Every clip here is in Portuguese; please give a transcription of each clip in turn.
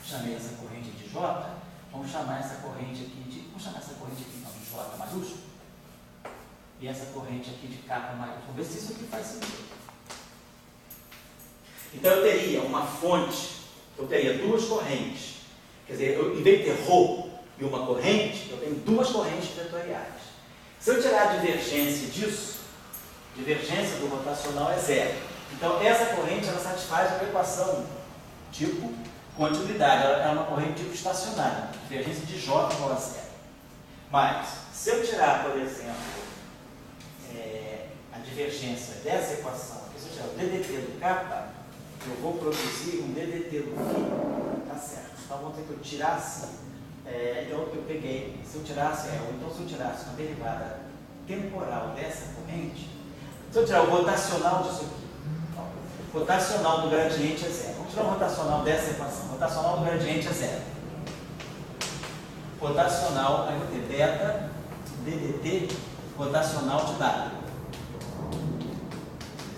chamei essa corrente de J, vamos chamar essa corrente aqui de, então, de J maiúsculo, e essa corrente aqui de K maiúsculo. Vamos ver se isso aqui faz sentido. Então eu teria uma fonte, eu teria duas correntes. Quer dizer, em vez de ter ρ e uma corrente, eu tenho duas correntes vetoriais. Se eu tirar a divergência disso, divergência do rotacional é zero. Então essa corrente ela satisfaz uma equação tipo continuidade. Ela é uma corrente tipo estacionária. Divergência de J igual a zero. Mas, se eu tirar, por exemplo, a divergência dessa equação, aqui, se eu tirar o DDT do kappa, eu vou produzir um DDT do φ. Tá certo. Então vamos ter que eu tirasse, então eu peguei, se eu tirasse uma derivada temporal dessa corrente, se eu tirar o rotacional disso aqui, o rotacional do gradiente é zero. Vamos tirar o rotacional dessa equação. O rotacional do gradiente é zero. Rotacional, aí eu vou ter beta DDT rotacional de W.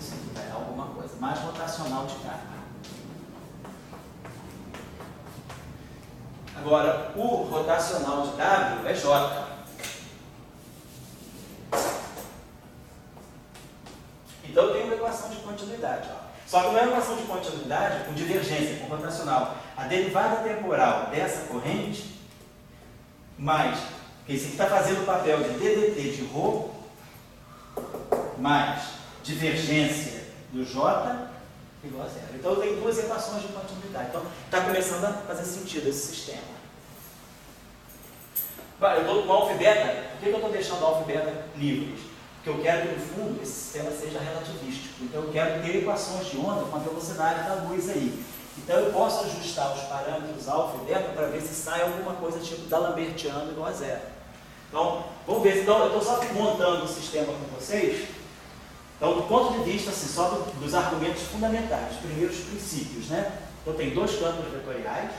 Isso aqui vai dar alguma coisa. Mais rotacional de K. Agora, o rotacional de W é J. Então eu tenho uma equação de continuidade. Ó. Só que não é uma equação de continuidade com divergência, com rotacional. A derivada temporal dessa corrente, mais, porque isso aqui está fazendo o papel de DDT de ρ, mais divergência do J igual a zero. Então eu tenho duas equações de continuidade. Então está começando a fazer sentido esse sistema. Eu estou com alfa e beta. Por que eu estou deixando alfa e beta livres? Porque eu quero que no fundo esse sistema seja relativístico. Então eu quero ter equações de onda com a velocidade da luz aí. Então eu posso ajustar os parâmetros alfa e beta para ver se sai alguma coisa tipo d'Alembertiano igual a zero. Então, vamos ver. Então, eu estou só montando o sistema com vocês. Então, do ponto de vista assim, só dos argumentos fundamentais, os primeiros princípios, né? Então, tem dois campos vetoriais.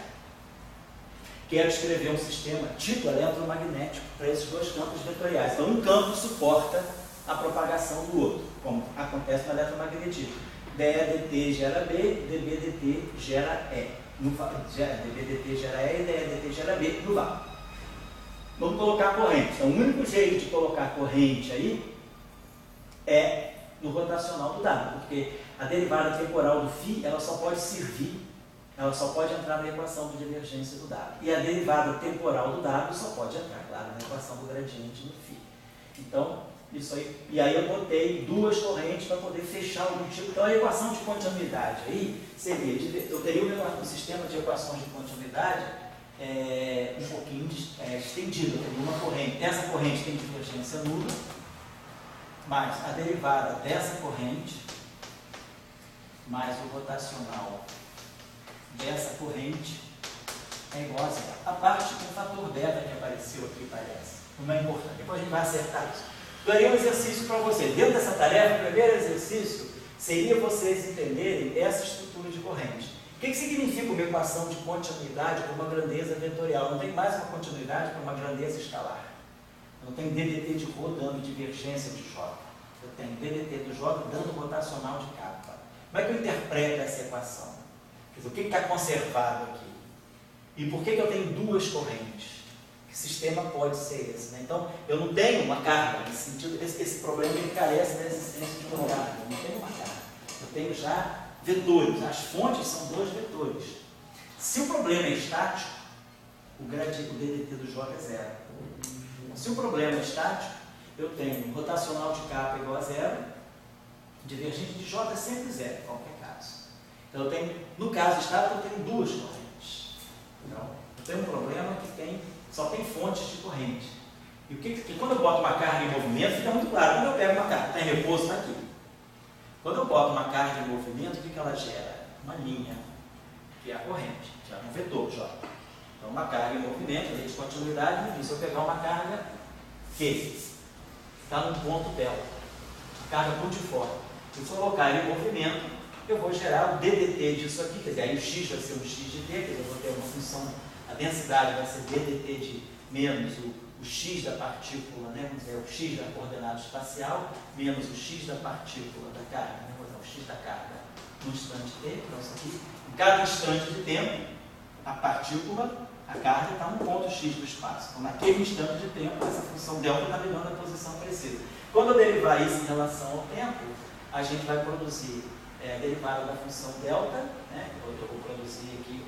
Quero escrever um sistema tipo eletromagnético para esses dois campos vetoriais. Então, um campo suporta a propagação do outro, como acontece no eletromagnetismo. dEdt gera B, dBdt gera E. dBdt gera E e dEdt gera B no vácuo. Vamos colocar corrente. Então, o único jeito de colocar corrente aí é no rotacional do W, porque a derivada temporal do φ, ela só pode servir, ela só pode entrar na equação de divergência do W. E a derivada temporal do W só pode entrar, claro, na equação do gradiente do φ. Então, isso aí. E aí eu botei duas correntes para poder fechar algum tipo. Então, a equação de continuidade aí seria, eu teria um sistema de equações de continuidade um pouquinho estendido. Eu teria uma corrente. Essa corrente tem divergência nula, mais a derivada dessa corrente, mais o rotacional dessa corrente é igual a zero. A parte com o fator beta que apareceu aqui parece. Não é importante. Depois a gente vai acertar isso. Daria um exercício para vocês. Dentro dessa tarefa, o primeiro exercício seria vocês entenderem essa estrutura de corrente. O que significa uma equação de continuidade com uma grandeza vetorial? Não tem mais uma continuidade com uma grandeza escalar. Eu não tenho DDT de ρ dando divergência de J. Eu tenho DDT do J dando rotacional de kappa. Como é que eu interpreto essa equação? Quer dizer, o que está conservado aqui? E por que eu tenho duas correntes? Que sistema pode ser esse? Né? Então, eu não tenho uma carga, nesse sentido, esse problema ele carece da existência de uma carga. Eu não tenho uma carga. Eu tenho já vetores. As fontes são dois vetores. Se o problema é estático, o DDT do J é zero. Se o problema é estático, eu tenho rotacional de kappa igual a zero, divergente de J é sempre zero, em qualquer caso. Então, eu tenho, no caso estático, eu tenho duas correntes. Então, eu tenho um problema que só tem fontes de corrente. E quando eu boto uma carga em movimento, fica muito claro. Quando eu pego uma carga, está em repouso, está aqui. Quando eu boto uma carga em movimento, o que ela gera? Uma linha, que é a corrente, gera um vetor, J. Então, uma carga em movimento, lei de continuidade, se eu pegar uma carga que está num ponto delta, carga multiforme, se eu colocar ele em movimento, eu vou gerar o DDT disso aqui, quer dizer, aí o x vai ser um x de t, quer dizer, eu vou ter uma função, a densidade vai ser DDT de menos o x da partícula, né, vamos dizer, o x da coordenada espacial, menos o x da partícula da carga, né, vou usar o x da carga no instante t, então isso aqui, em cada instante de tempo, a partícula, a carga está num ponto x do espaço. Então, naquele instante de tempo, essa função delta está me dando a posição precisa. Quando eu derivar isso em relação ao tempo, a gente vai produzir a derivada da função delta, né? Eu vou produzir aqui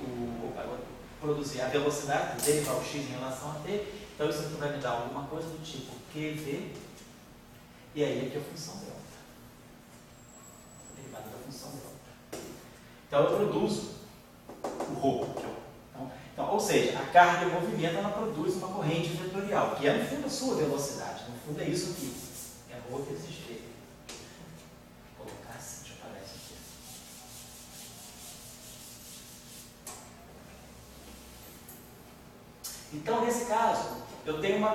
produzir a velocidade, derivar o x em relação a t. Então, isso aqui vai me dar alguma coisa do tipo qv, e aí aqui a função delta. A derivada da função delta. Então, eu produzo o ρ. Então, ou seja, a carga em movimento ela produz uma corrente vetorial, que é no fundo a sua velocidade. No fundo é isso aqui. É ρ vezes g. Vou colocar assim, deixa eu parar isso aqui. Então, nesse caso, eu tenho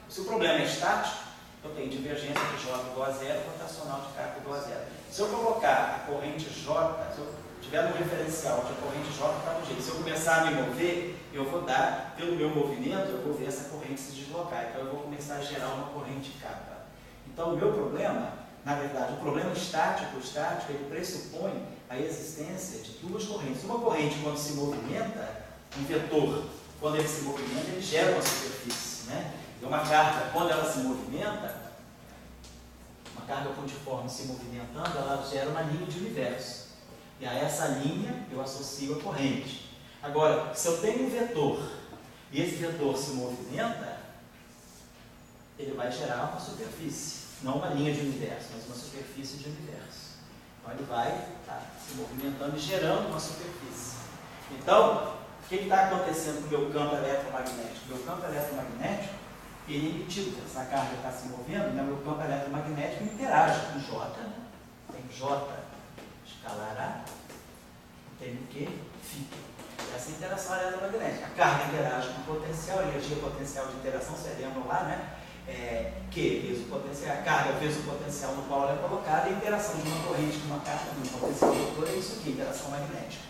se o problema é estático, eu tenho divergência de J igual a zero, rotacional de carga igual a zero. Se eu colocar a corrente J, se eu tiver no referencial onde a corrente J está no jeito, se eu começar a me mover, eu vou dar, pelo meu movimento, eu vou ver essa corrente se deslocar. Então, eu vou começar a gerar uma corrente K. Então, o meu problema, na verdade, o problema estático, ele pressupõe a existência de duas correntes. Uma corrente, quando se movimenta, um vetor, quando ele se movimenta, ele gera uma superfície, né? E uma carga, quando ela se movimenta, uma carga pontiforme se movimentando, ela gera uma linha de universo. E a essa linha eu associo a corrente. Agora, se eu tenho um vetor e esse vetor se movimenta, ele vai gerar uma superfície. Não uma linha de universo, mas uma superfície de universo. Então ele vai estar se movimentando e gerando uma superfície. Então, o que está acontecendo com o meu campo eletromagnético? O meu campo eletromagnético, ele é emitido. Essa carga está se movendo, né? O meu campo eletromagnético interage com J. Né? Tem J escalar A, tem o Q, φ. Essa interação eletromagnética. A carga interage com o potencial, a energia potencial de interação, vocês lembram lá, né? Q vezes o potencial, a carga vezes o potencial no qual ela é colocada, e a interação de uma corrente com uma carga, de um potencial vetor, é isso aqui, interação magnética.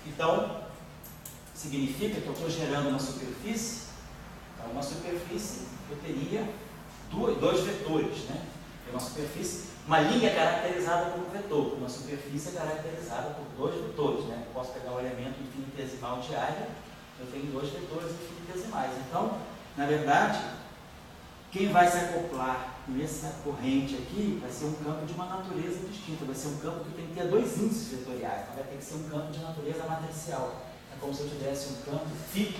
Então, significa que eu estou gerando uma superfície. Então, uma superfície, eu teria dois vetores, né? Uma superfície, uma linha caracterizada por um vetor, uma superfície é caracterizada por dois vetores, né? Eu posso pegar o elemento infinitesimal de área, eu tenho dois vetores infinitesimais. Então, na verdade, quem vai se acoplar nessa corrente aqui vai ser um campo de uma natureza distinta, vai ser um campo que tem que ter dois índices vetoriais, então vai ter que ser um campo de natureza matricial. É como se eu tivesse um campo φ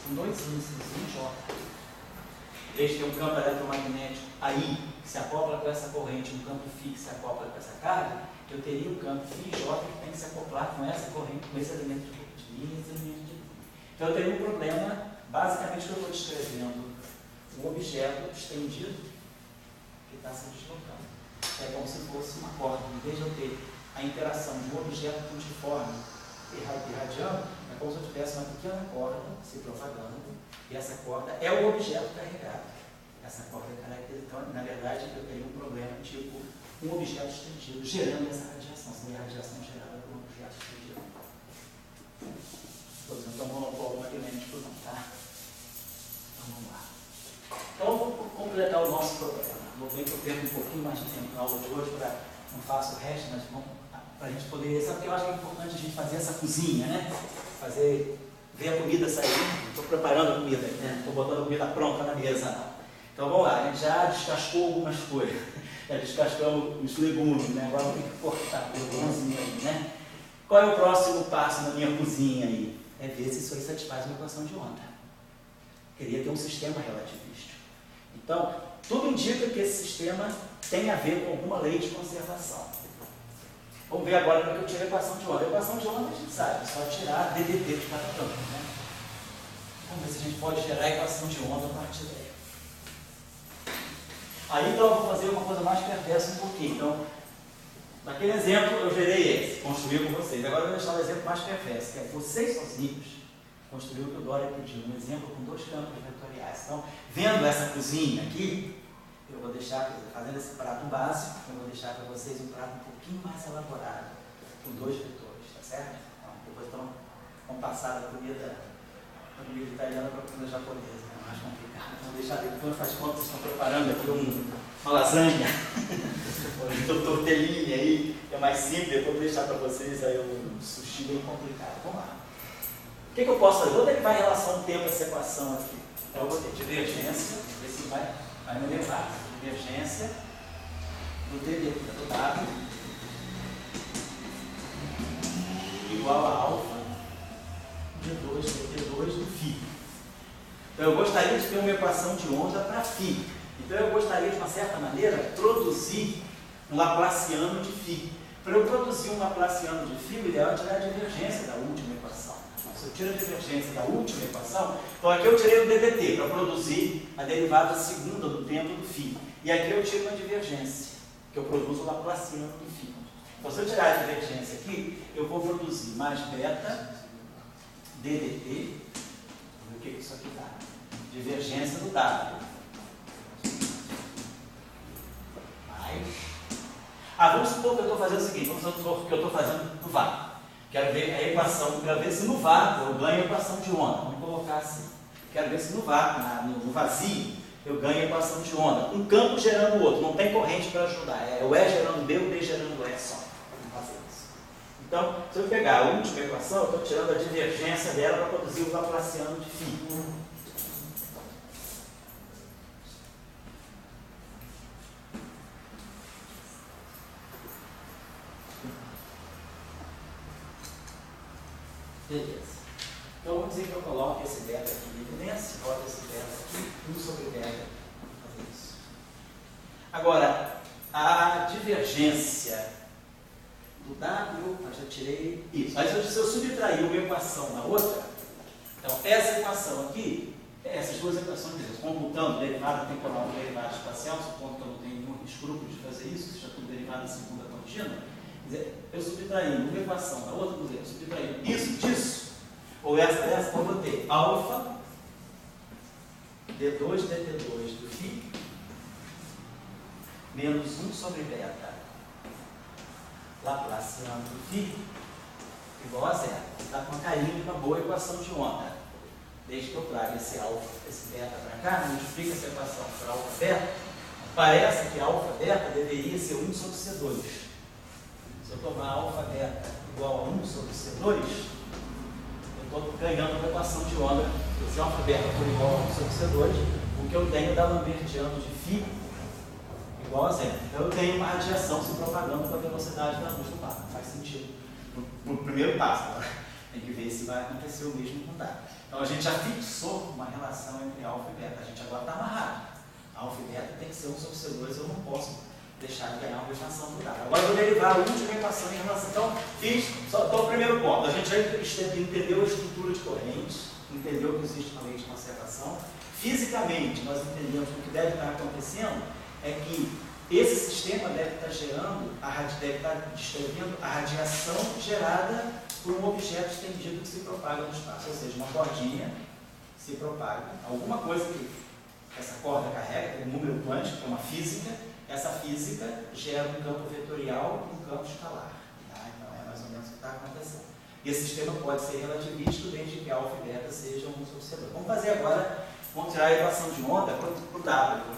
com dois índices em J. Em vez de ter um campo eletromagnético aí, que se acopla com essa corrente, um campo φ que se acopla com essa carga, eu teria um campo φJ que tem que se acoplar com essa corrente, com esse elemento de linha e esse elemento de linha. Então eu teria um problema, basicamente, que eu estou descrevendo um objeto estendido que está se deslocando. É como se fosse uma corda. Em vez de eu ter a interação de um objeto pontiforme irradiando, é como se eu tivesse uma pequena corda se propagando, e essa corda é o objeto carregado. Essa corda é característica. Então, na verdade, eu teria um problema tipo um objeto estendido gerando essa radiação. Seria a radiação gerada por um objeto estendido. Por exemplo, é um monopólio magnético, não, tá? Então, vamos lá. Então, eu vou completar o nosso problema. Vou ver que eu perco um pouquinho mais de tempo na aula de hoje, não faço o resto, mas para a gente poder... Sabe que eu acho que é importante a gente fazer essa cozinha, né? Ver a comida sair. Estou preparando a comida, né? Estou botando a comida pronta na mesa, não. Então, vamos lá. A gente já descascou algumas coisas. Já descascamos os legumes, né? Agora tem que cortar o legumezinho aí, né? Qual é o próximo passo na minha cozinha aí? É ver se isso aí satisfaz uma equação de onda. Queria ter um sistema relativístico. Então, tudo indica que esse sistema tem a ver com alguma lei de conservação. Vamos ver agora como eu tiro a equação de onda. A equação de onda a gente sabe, é só tirar DDT de cada campo, né? Vamos ver se a gente pode gerar a equação de onda a partir daí. Aí, então, eu vou fazer uma coisa mais perversa um pouquinho. Então, naquele exemplo, eu gerei esse, construí com vocês. Agora eu vou deixar o exemplo mais perverso, que é vocês sozinhos construir o que o Dória pediu, um exemplo com dois campos vetoriais. Então, vendo essa cozinha aqui, eu vou deixar, fazendo esse prato básico, eu vou deixar para vocês um prato um pouquinho mais elaborado, com dois vetores, tá certo? Então, depois vamos passar da comida italiana para a comida japonesa, é mais complicado. Então, deixar depois, faz conta, vocês estão preparando aqui uma lasanha, um tortellini aí, é mais simples, eu vou deixar para vocês aí um sushi bem complicado. Vamos lá. que eu posso fazer? Vou derivar em relação ao tempo essa equação aqui. Então eu vou ter divergência, esse vai me levar. Divergência do do W igual a alfa de 2 dt2 do φ. Então eu gostaria de ter uma equação de onda para φ. Então eu gostaria, de uma certa maneira, produzir um laplaciano de φ. Para eu produzir um laplaciano de φ, o ideal é tirar a divergência da última equação. Então, se eu tiro a divergência da última equação, então aqui eu tirei o ddt para produzir a derivada segunda do tempo do φ. E aqui eu tiro uma divergência, que eu produzo o laplaciano de φ. Então se eu tirar a divergência aqui, eu vou produzir mais beta ddt, vamos ver o que isso aqui dá. Divergência do W. Vamos supor que eu estou fazendo o seguinte, vamos supor que eu estou fazendo no VAR. Quero ver a equação, quero ver se no VAR eu ganho a equação de onda. Vamos colocar assim. Quero ver se no VAR, no vazio, eu ganho a equação de onda. Um campo gerando o outro, não tem corrente para ajudar. É o E gerando B, o B gerando E só. Vamos fazer isso. Então, se eu pegar a última equação, eu estou tirando a divergência dela para produzir o laplaciano de φ. Beleza. Então vamos dizer que eu coloco esse beta aqui em evidência, coloco esse beta aqui, 1 sobre beta. Vou fazer isso. Agora, a divergência do W, eu já tirei isso. Mas se eu subtrair uma equação na outra, então essa equação aqui, essas duas equações, computando derivada temporal e derivada espacial, supondo que eu não tenho nenhum escrúpulo de fazer isso, se já tudo derivada em segunda contínua, eu subtraindo uma equação da outra, por exemplo, subtraindo isso disso, ou essa, eu vou ter alfa d2 dt2 do φ menos 1 sobre beta laplaciano do φ igual a zero. Está com uma carinha de uma boa equação de onda. Desde que eu traga esse alfa, esse beta para cá, multiplica essa equação por alfa beta, parece que alfa beta deveria ser 1 sobre C2. Se eu tomar alfa beta igual a 1 sobre C2, eu estou ganhando uma equação de onda. Se alfa beta for igual a 1 sobre C2, o que eu tenho da Lambertiano de φ igual a zero. Então eu tenho uma radiação se propagando com a velocidade da luz no par. Faz sentido. No primeiro passo, agora tem que ver se vai acontecer o mesmo com o W. Então a gente já fixou uma relação entre alfa e beta. A gente agora está amarrado. Alfa e beta tem que ser 1 sobre C2, eu não posso deixar de ganhar uma equação do W. Agora eu vou derivar a última equação em relação. Então, só o primeiro ponto. A gente já entendeu a estrutura de corrente, entendeu que existe uma lei de conservação. Fisicamente, nós entendemos que o que deve estar acontecendo é que esse sistema deve estar descrevendo a radiação gerada por um objeto estendido que se propaga no espaço. Ou seja, uma cordinha se propaga. Alguma coisa que essa corda carrega, um número quântico, que é uma física. Essa física gera um campo vetorial e um campo escalar. Tá? Então é mais ou menos o que está acontecendo. E esse sistema pode ser relativístico desde que alfa e beta sejam um sobre C2. Vamos fazer agora, vamos tirar a equação de onda para o W.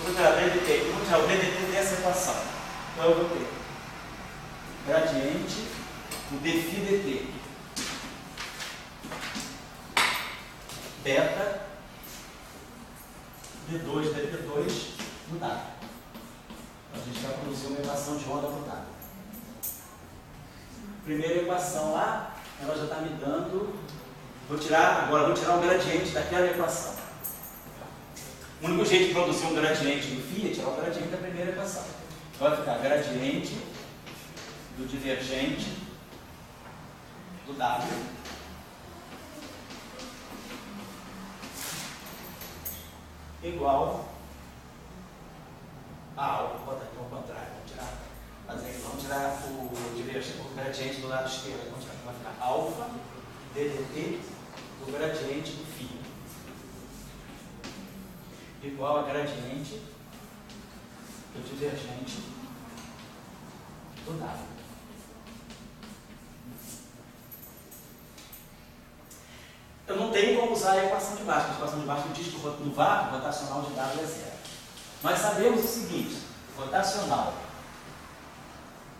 Vou tirar o DDT dessa equação. Então eu vou ter gradiente do dφ dt beta d2 dt2 no W. Então a gente vai produzir uma equação de onda para o W. Primeira equação lá, ela já está me dando. Agora vou tirar o gradiente daquela equação. O único jeito de produzir um gradiente do φ é tirar o gradiente da primeira equação. Então vai ficar gradiente do divergente do W igual a alfa. Vou botar aqui ao contrário. Vamos tirar o gradiente do lado esquerdo. Vai ficar alfa ddt do gradiente do φ igual a gradiente do divergente do W. eu não tenho como usar a equação de baixo. A equação de baixo diz que no vácuo, o rotacional de W é zero. Nós sabemos o seguinte, rotacional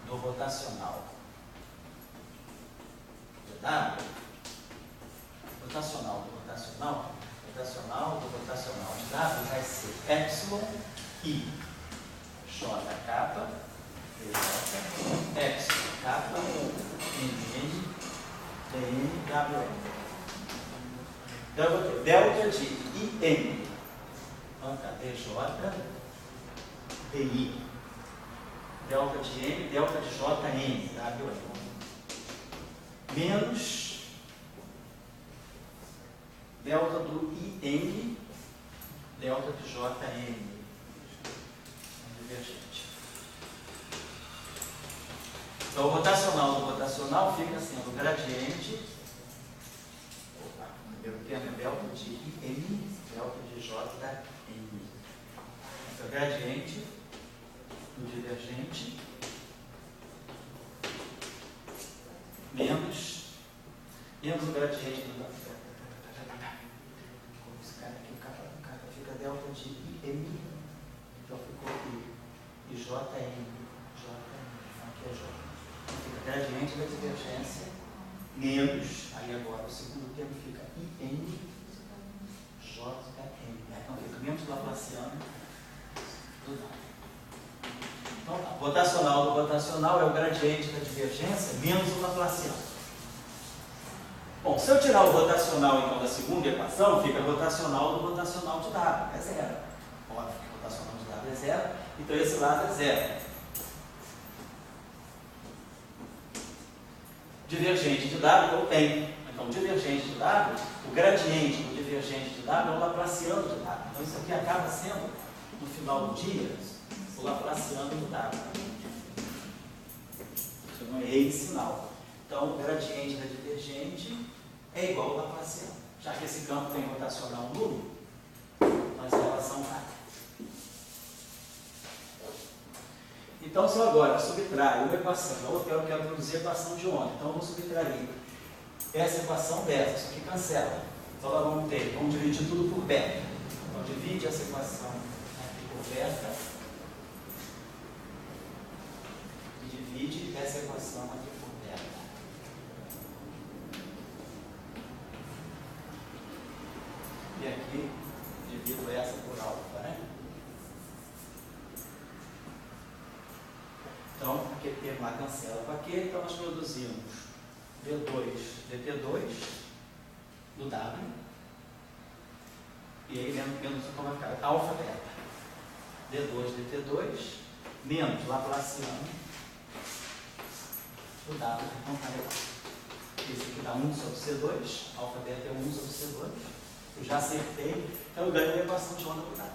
do rotacional de W, rotacional do rotacional de W vai ser epsilon I J kappa epsilon kappa NN DN WN. Então eu vou ter delta de IN, então tá, DJ DI, delta de M, delta de JN, WN, menos delta do IN, delta de JN, divergente. Então o rotacional do rotacional fica sendo o gradiente, primeiro termo é delta de IN, delta de JN. Então o gradiente do divergente menos o gradiente do esse cara aqui, o capa fica delta de IN, então ficou aqui JN, aqui é J. Então fica gradiente da divergência menos, aí agora o segundo termo fica IN, JN, então fica menos laplaciano do nada. Então, o rotacional do rotacional é o gradiente da divergência menos o laplaciano. Bom, se eu tirar o rotacional então da segunda equação, fica rotacional do rotacional de W, é zero. Óbvio que o rotacional de W é zero, então esse lado é zero. Divergente de W eu tenho. Então, divergente de W, o gradiente do divergente de W é o laplaciano de W. Então, isso aqui acaba sendo, no final do dia, o laplaciano do W. Eu não errei de sinal. Então, o gradiente da divergente é igual ao laplaciano. Já que esse campo tem rotacional nulo, então essa relação vai. Então, se eu agora subtrair uma equação da outra, eu quero produzir a equação de onda. Então, eu vou subtrair essa equação dessa. Isso aqui cancela. Então, nós vamos dividir tudo por beta. Então, divide essa equação aqui por beta. Divide essa equação aqui por beta. E aqui divido essa por alfa, né? Então, aquele termo lá cancela com aquele, então nós produzimos D2 dt2 do W. E aí menos como vai ficar? Alfa beta. D2 dt2 menos laplaciano do W, então tá legal. Esse aqui dá 1 sobre C2, alfa beta é 1 sobre C2. Eu já acertei, então eu ganho a equação de onda do W.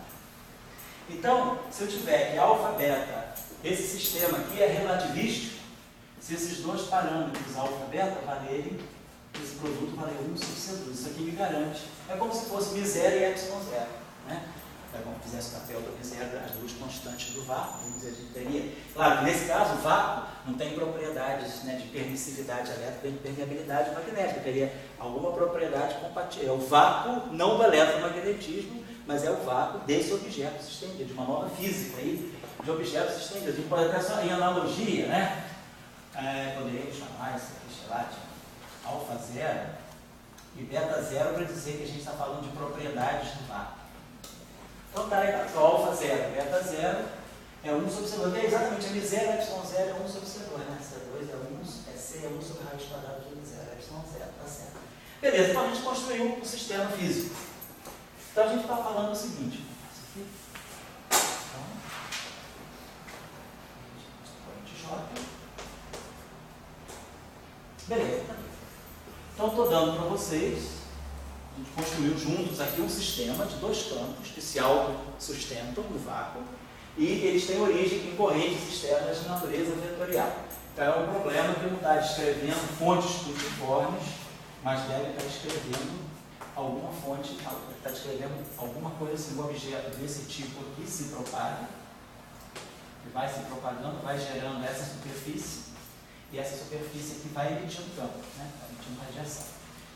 Então, se eu tiver que alfa beta, esse sistema aqui é relativístico, se esses dois parâmetros alfa beta valerem, esse produto valer 1 sobre C2. Isso aqui me garante. É como se fosse μ0 e ε0, né? É como se fizesse o papel do μ0, as duas constantes do vácuo. Vamos dizer, a gente teria. Claro que nesse caso, o vácuo não tem propriedades, né, de permissividade elétrica e de permeabilidade magnética. Teria alguma propriedade compatível. É o vácuo não do eletromagnetismo, mas é o vácuo desse objeto estendido, de uma nova física aí, de objetos estendidos. A gente pode até só em analogia, né? Poderia chamar isso aqui, sei lá, de alfa zero e beta zero para dizer que a gente está falando de propriedades do vácuo. Então tá legal, então alfa zero, beta zero é 1 sobre C2, é exatamente a μ0, ε0 é 1 sobre C2, né? C2 é 1, C é 1 sobre a raiz quadrada de μ0, ε0, tá certo. Beleza, então a gente construiu um sistema físico. Então a gente está falando o seguinte, isso aqui, então, beleza, então estou dando para vocês, a gente construiu juntos aqui um sistema de dois campos que se autossustentam no vácuo e eles têm origem em correntes externas de natureza vetorial. Então é um problema que não está descrevendo fontes uniformes, mas deve estar descrevendo alguma fonte, está descrevendo alguma coisa assim, um objeto desse tipo aqui se propaga, e vai se propagando, vai gerando essa superfície, e essa superfície aqui vai emitindo campo, né? Vai emitindo radiação.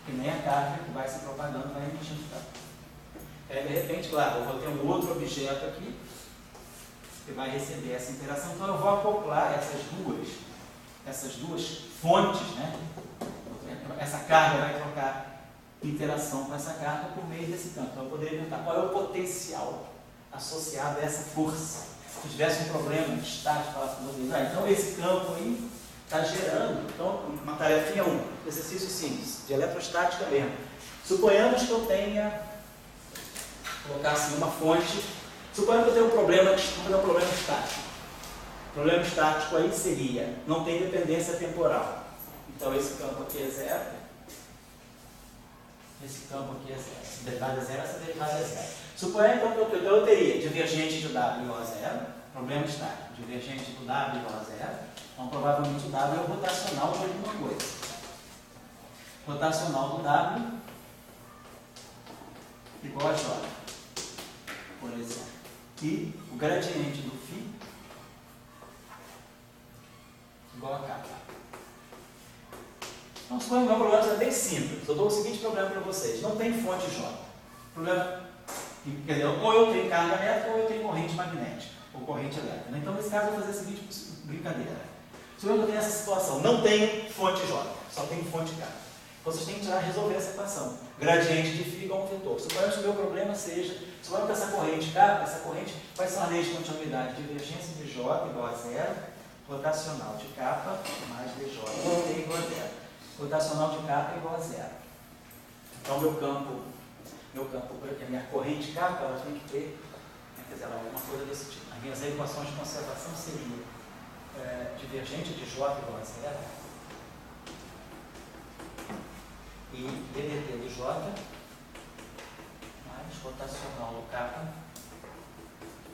que nem a carga que vai se propagando vai emitindo o campo. De repente, claro, eu vou ter um outro objeto aqui que vai receber essa interação, então eu vou acoplar essas duas fontes, né? Essa carga vai trocar interação com essa carga por meio desse campo. Então eu poderia perguntar qual é o potencial associado a essa força. Se tivesse um problema estático, falasse com vocês, então esse campo aí está gerando, então uma tarefinha 1, exercício simples, de eletrostática mesmo. Suponhamos que eu tenha, colocar assim uma fonte, suponhamos que eu tenho um problema estático. O problema estático aí seria, não tem dependência temporal. Então esse campo aqui é zero, esse campo aqui é zero, essa derivada é zero, essa derivada é zero. Suponhamos então que eu teria divergente de W igual a zero, problema estático, divergente do W igual a zero, então provavelmente o W é o rotacional de alguma coisa. Rotacional do W igual a J, por exemplo. E o gradiente do φ igual a K. Então, suponhamos que o meu problema é bem simples. Eu dou o seguinte problema para vocês. Não tem fonte J. Problema, quer dizer, ou eu tenho carga elétrica ou eu tenho corrente magnética, ou corrente elétrica. Então, nesse caso, eu vou fazer a seguinte brincadeira. Suponhamos que eu tenho essa situação. Não tenho fonte J, só tenho fonte K. Vocês têm que resolver essa equação. Gradiente de φ igual a um vetor. Suponhamos que o meu problema seja, suponhamos que essa corrente K, quais são as leis de continuidade? Divergência de J igual a zero, rotacional de K mais dJ igual a zero. Rotacional de K igual a zero. Então, a minha corrente K, ela tem que ter, quer dizer, alguma coisa desse tipo. As minhas equações de conservação seriam divergente de J igual a zero e ddt de J mais rotacional do K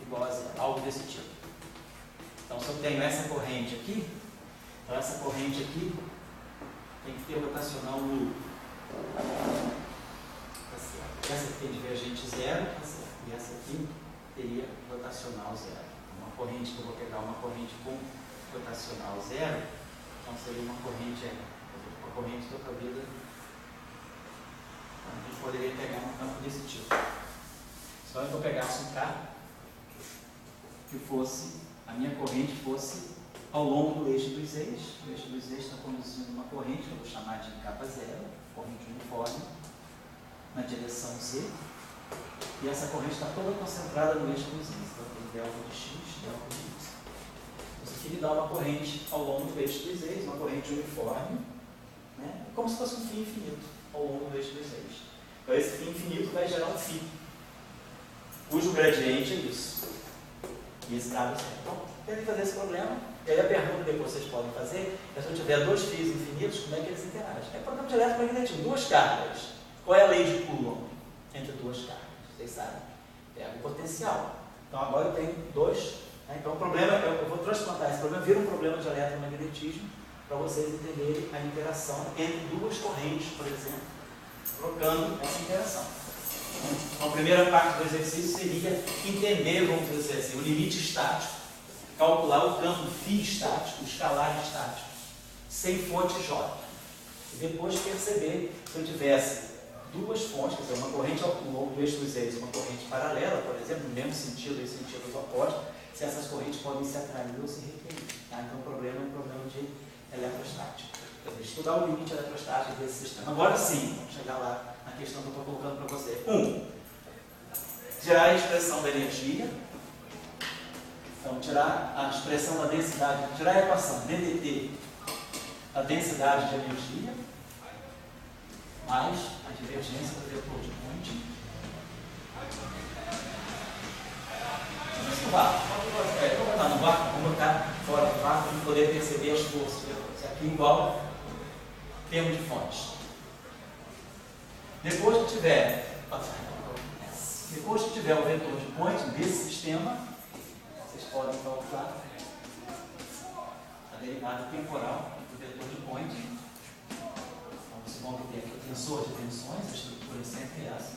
igual a zero, algo desse tipo. Então, se eu tenho essa corrente aqui, então essa corrente aqui tem que ter rotacional nulo. Essa aqui tem divergente zero, e essa aqui teria rotacional zero. Uma corrente que eu vou pegar, uma corrente com rotacional zero, então seria uma corrente de outra vida. A gente poderia pegar um campo desse tipo. Só que eu pegasse um K que fosse, a minha corrente fosse ao longo do eixo dos eixos. O eixo dos eixos está conduzindo uma corrente, que eu vou chamar de K0, corrente uniforme, na direção Z, e essa corrente está toda concentrada no eixo dos eixos. Então tem delta de X, delta de Y. Isso aqui me dá uma corrente ao longo do eixo dos eixos, uma corrente uniforme, né? Como se fosse um fio infinito ao longo do eixo dos eixos. Então esse fio infinito vai gerar um fio, cujo gradiente é isso. E esse W é. Então, tentem fazer esse problema. E aí a pergunta que vocês podem fazer é: se eu tiver dois fios infinitos, como é que eles interagem? É problema de eletromagnetismo, duas cargas. Qual é a lei de Coulomb entre duas cargas? Vocês sabem? Pega o potencial. Então agora eu tenho dois. Né? Então o problema, eu vou transplantar esse problema, vira um problema de eletromagnetismo, para vocês entenderem a interação entre duas correntes, por exemplo, trocando essa interação. Então a primeira parte do exercício seria entender, vamos dizer assim, o limite estático, calcular o campo φ estático, o escalar estático, sem fonte J. E depois perceber, se eu tivesse duas fontes, quer dizer, uma corrente ao longo do eixo dos eixos, uma corrente paralela, por exemplo, no mesmo sentido e sentidos opostos, se essas correntes podem se atrair ou se repelir. Tá? Então o problema é um problema de eletrostática. Estudar o limite eletrostático desse sistema. Agora sim, vamos chegar lá na questão que eu estou colocando para você. Tirar a expressão da energia. Então, tirar a expressão da densidade, tirar a equação ddt da densidade de energia, mais a divergência do vetor de Point. Vamos botar no vácuo, vamos botar fora do vácuo para poder perceber as forças. Aqui igual termo de fontes. Depois que tiver o vetor de Point desse sistema, vocês podem calcular a derivada temporal do vetor de Point. Então vocês vão ter aqui o tensor de tensões, a estrutura é sempre essa,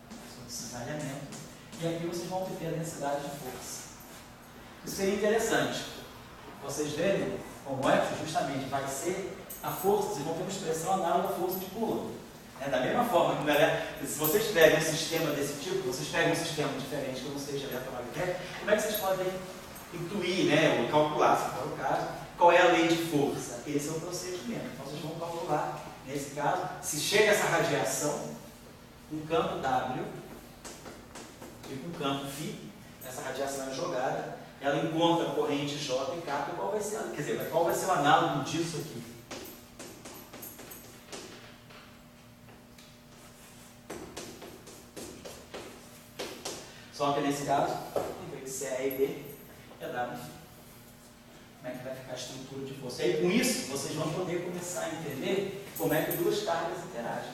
tensor de cisalhamento, e aqui vocês vão ter a densidade de força. Isso seria interessante. Vocês verem como é que justamente vai ser a força, vocês vão ter uma expressão análoga à força de Coulomb. Da mesma forma que se vocês tiverem um sistema desse tipo, vocês pegam um sistema diferente que não seja eletromagnético, como é que vocês podem intuir, né, ou calcular, se for o caso, qual é a lei de força? Esse é o procedimento. Então vocês vão calcular, nesse caso, se chega essa radiação, um campo W e um campo φ, essa radiação é jogada, ela encontra a corrente J e K, qual vai ser, quer dizer, qual vai ser o análogo disso aqui? Só que nesse caso, em vez de ser A e B, é W e φ. Como é que vai ficar a estrutura de força? E aí, com isso, vocês vão poder começar a entender como é que duas cargas interagem.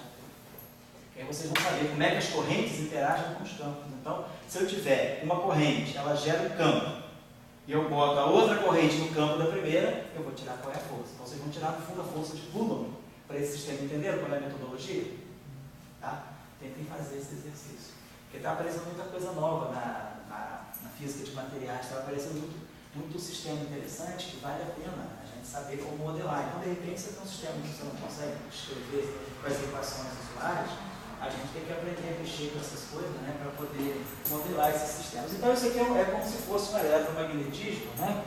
E aí vocês vão saber como é que as correntes interagem com os campos. Então, se eu tiver uma corrente, ela gera um campo, e eu boto a outra corrente no campo da primeira, eu vou tirar qual é a força. Então, vocês vão tirar, no fundo, a força de Coulomb para esse sistema. Entenderam qual é a metodologia? Tá? Tentem fazer esse exercício. Porque está aparecendo muita coisa nova na física de materiais, está aparecendo muito sistema interessante que vale a pena a gente saber como modelar. Então, de repente, você tem um sistema que você não consegue escrever com as equações usuais, a gente tem que aprender a mexer com essas coisas, né, para poder modelar esses sistemas. Então, isso aqui é como se fosse um eletromagnetismo, né,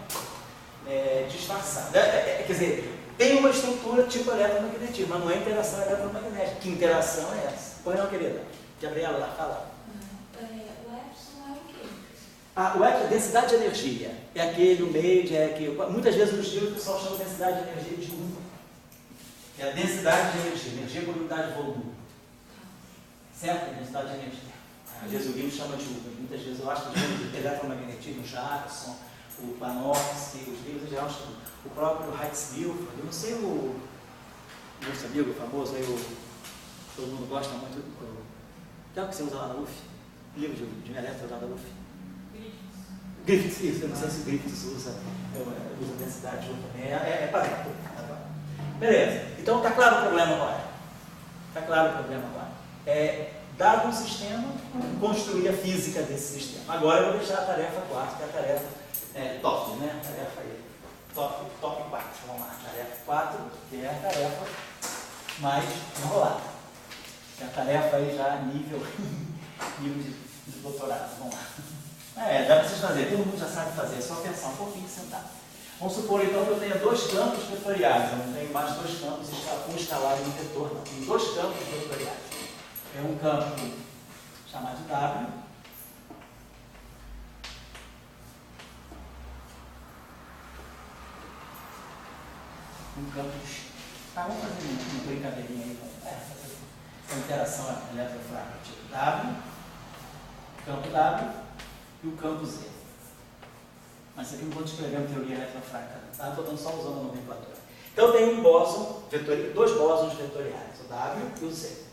disfarçado. Quer dizer, tem uma estrutura tipo eletromagnetismo, mas não é interação eletromagnética. Que interação é essa? Pois não, querida? Gabriela, lá, fala. O Epsilon é densidade de energia. É aquele, o meio, muitas vezes nos livros o pessoal chama de densidade de energia de 1. É a densidade de energia por unidade de volume. Certo? Densidade de energia. Às vezes o livro chama de U, muitas vezes eu acho que o eletromagnetismo, Jackson, o Panofsky, os livros em geral chamam. O próprio Heitzmilfer, eu não sei o nosso amigo famoso, aí todo mundo gosta muito, que é o que você usa lá na UF? Livro de elétrica lá da UF? Griffiths, isso, eu não sei se o Griffiths usa densidade junto também, é parecido. Beleza, então está claro o problema agora? Está claro o problema agora? Dado um sistema, construir a física desse sistema. Agora eu vou deixar a tarefa 4, que é a tarefa top, né? Tarefa aí, top 4, vamos lá. Tarefa 4, que é a tarefa mais enrolada. É a tarefa aí já nível de doutorado, vamos lá. Dá para vocês fazerem, todo mundo já sabe fazer, é só pensar um pouquinho e sentar. Vamos supor então que eu tenha dois campos vetoriais, eu não tenho mais dois campos, um escalar e um vetor, não. Tem dois campos vetoriais. É um campo chamado W, um campo X. Vamos fazer uma brincadeirinha aí, essa interação eletrofrágil tipo W, campo W e o campo Z. Mas isso aqui não vou descrever uma teoria eletrofrágil, tá? Estou só usando a nomenclatura. Então eu tenho um bóson, dois bósons vetoriais, o W e o Z.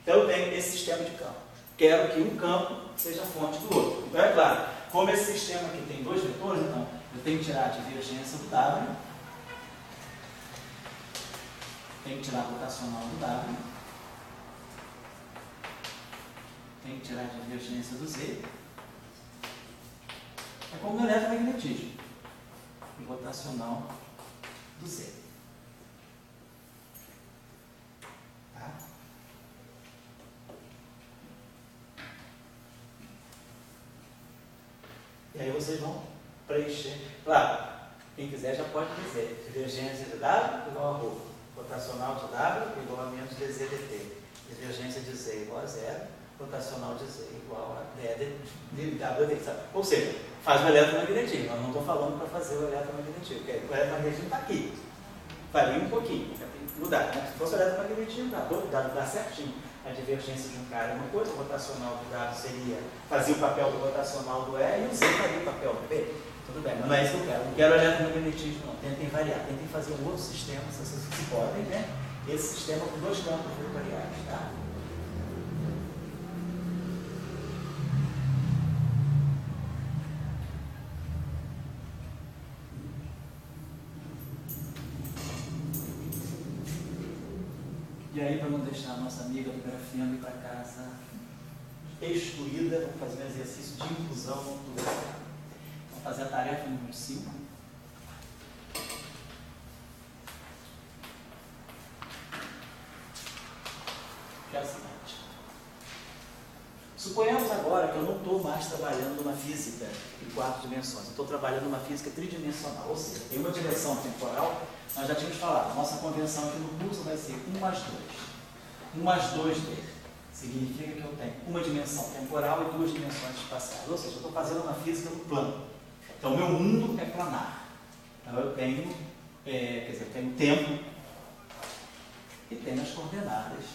Então eu tenho esse sistema de campos. Quero que um campo seja fonte do outro. Então é claro, como esse sistema aqui tem dois vetores, então eu tenho que tirar a divergência do W, tenho que tirar a rotacional do W, tenho que tirar a divergência do Z. É como no eletromagnetismo, e rotacional do Z. Tá? E aí vocês vão preencher. Claro, quem quiser já pode dizer. Divergência de W igual a ρ. Rotacional de W igual a menos dz dt. Divergência de Z igual a zero. Rotacional de Z igual a d W dt. Ou seja, faz o eletromagnetismo. Eu não estou falando para fazer o eletromagnetismo, porque o eletromagnetismo está aqui. Varia um pouquinho, tem que mudar. Né? Se fosse o eletromagnetismo, dá certinho. A divergência de um cara é uma coisa, o rotacional do W seria fazer o papel do rotacional do E e o Z faria o papel do B. Tudo bem, mas não é isso que eu quero. Não quero eletromagnetismo, não. Tentem variar, tentem fazer um outro sistema, se vocês podem, né? Esse sistema com dois campos vetoriais, tá? E aí, para não deixar a nossa amiga do grafiando ir para casa excluída, vamos fazer um exercício de inclusão do grafiano. Vamos fazer a tarefa número 5. que é a seguinte. Suponhamos agora que eu não estou mais trabalhando numa física em 4 dimensões, eu estou trabalhando numa física tridimensional, ou seja, tem uma dimensão temporal, nós já tínhamos falado, nossa convenção aqui no curso vai ser 1 mais 2. 1 mais 2D significa que eu tenho uma dimensão temporal e 2 dimensões espaciais, ou seja, eu estou fazendo uma física no plano. Então, o meu mundo é planar. Então, eu tenho, eu tenho tempo e tenho as coordenadas,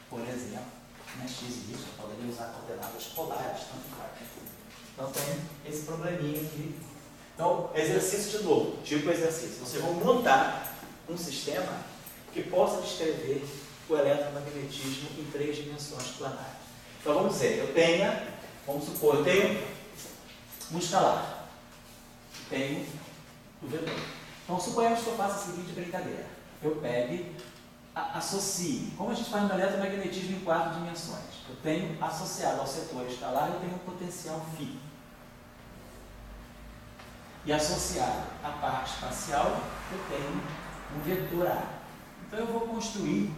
por exemplo, né, x e y, eu poderia usar coordenadas polares, tanto faz. Então, tem esse probleminha aqui. Então, exercício de novo, tipo exercício. Vocês vão montar um sistema que possa descrever o eletromagnetismo em 3 dimensões planares. Então, vamos dizer, vamos supor, eu tenho um escalar, tenho o vetor. Então, suponhamos que eu faça a seguinte brincadeira. Eu pegue, associe, como a gente faz no eletromagnetismo em 4 dimensões. Eu tenho associado ao setor escalar, eu tenho um potencial φ. E associado à parte espacial, eu tenho um vetor A. Então, eu vou construir